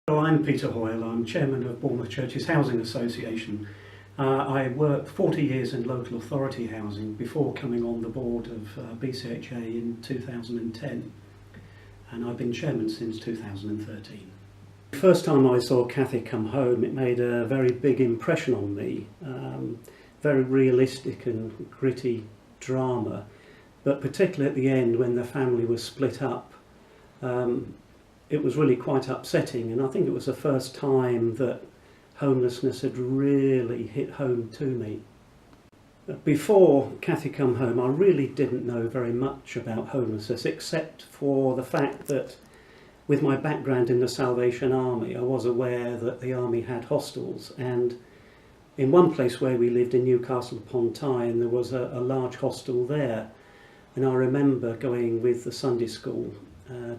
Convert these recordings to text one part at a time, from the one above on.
I'm Peter Hoyle. I'm chairman of Bournemouth Churches Housing Association. I worked 40 years in local authority housing before coming on the board of BCHA in 2010, and I've been chairman since 2013. The first time I saw Cathy Come Home, it made a very big impression on me. Very realistic and gritty drama, but particularly at the end when the family was split up, it was really quite upsetting, and I think it was the first time that homelessness had really hit home to me. Before Cathy Come Home, I really didn't know very much about homelessness, except for the fact that with my background in the Salvation Army, I was aware that the Army had hostels, and in one place where we lived in Newcastle upon Tyne, there was a large hostel there, and I remember going with the Sunday school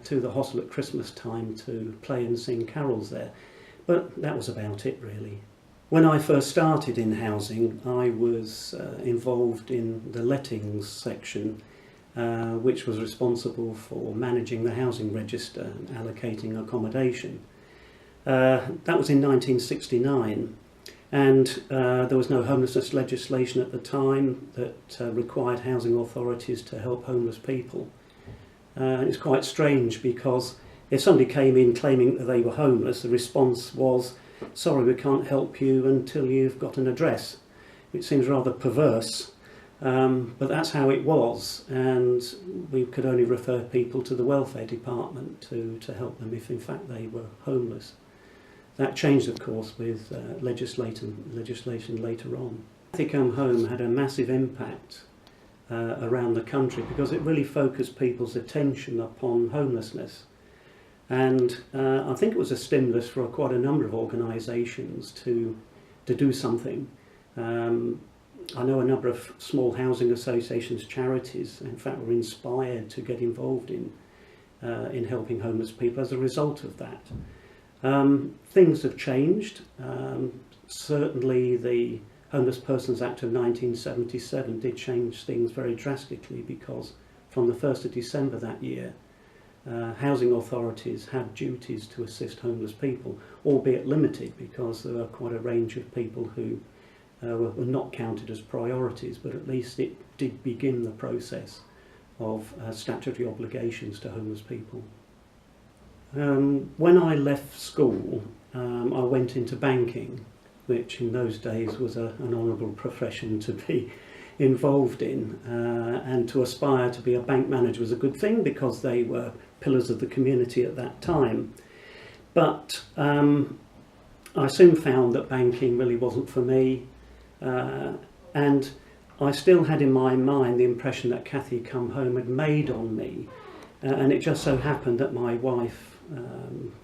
to the hostel at Christmas time to play and sing carols there. But that was about it, really. When I first started in housing, I was involved in the lettings section, which was responsible for managing the housing register and allocating accommodation. That was in 1969, and there was no homelessness legislation at the time that required housing authorities to help homeless people. It's quite strange because if somebody came in claiming that they were homeless, the response was, "Sorry, we can't help you until you've got an address," which seems rather perverse, but that's how it was, and we could only refer people to the welfare department to help them if in fact they were homeless. That changed, of course, with legislation later on. Cathy Come Home had a massive impact around the country because it really focused people's attention upon homelessness. And I think it was a stimulus for quite a number of organisations to do something. I know a number of small housing associations, charities, in fact, were inspired to get involved in helping homeless people as a result of that. Things have changed. Certainly the Homeless Persons Act of 1977 did change things very drastically, because from the 1st of December that year, housing authorities had duties to assist homeless people, albeit limited, because there were quite a range of people who were not counted as priorities, but at least it did begin the process of statutory obligations to homeless people. When I left school, I went into banking, which in those days was an honourable profession to be involved in, and to aspire to be a bank manager was a good thing because they were pillars of the community at that time. But I soon found that banking really wasn't for me, and I still had in my mind the impression that Cathy Come Home had made on me, and it just so happened that my wife,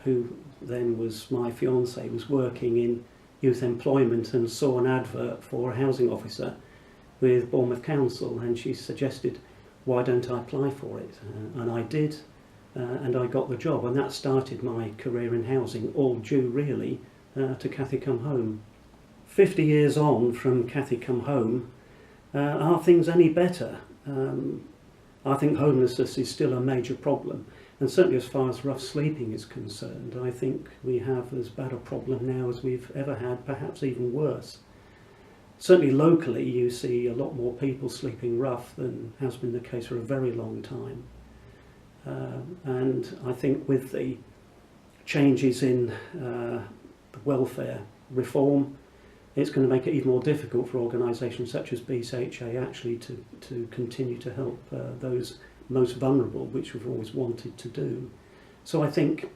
who then was my fiancée, was working in youth employment and saw an advert for a housing officer with Bournemouth Council, and she suggested, why don't I apply for it? And I did, and I got the job, and that started my career in housing, all due really to Cathy Come Home. 50 years on from Cathy Come Home, are things any better? I think homelessness is still a major problem, and certainly as far as rough sleeping is concerned, I think we have as bad a problem now as we've ever had, perhaps even worse. Certainly locally you see a lot more people sleeping rough than has been the case for a very long time. And I think with the changes in the welfare reform, it's going to make it even more difficult for organisations such as BCHA actually to continue to help those most vulnerable, which we've always wanted to do. So I think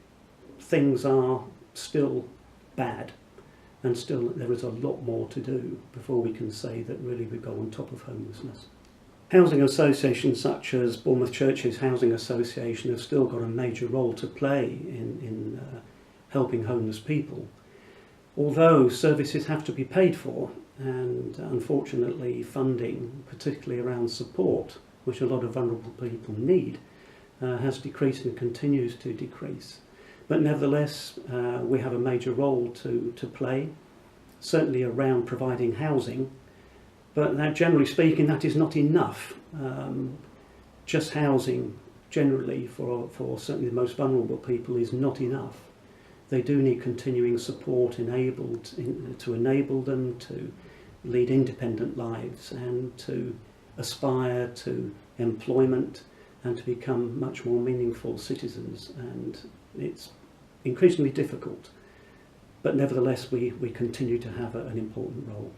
things are still bad, and still there is a lot more to do before we can say that really we've got on top of homelessness. Housing associations such as Bournemouth Churches Housing Association have still got a major role to play in helping homeless people. Although services have to be paid for, and unfortunately funding, particularly around support, which a lot of vulnerable people need, has decreased and continues to decrease. But nevertheless, we have a major role to play, certainly around providing housing, But that, generally speaking, that is not enough. Just housing generally for certainly the most vulnerable people is not enough. They do need continuing support to enable them to lead independent lives and to aspire to employment and to become much more meaningful citizens. And it's increasingly difficult, but nevertheless we continue to have an important role.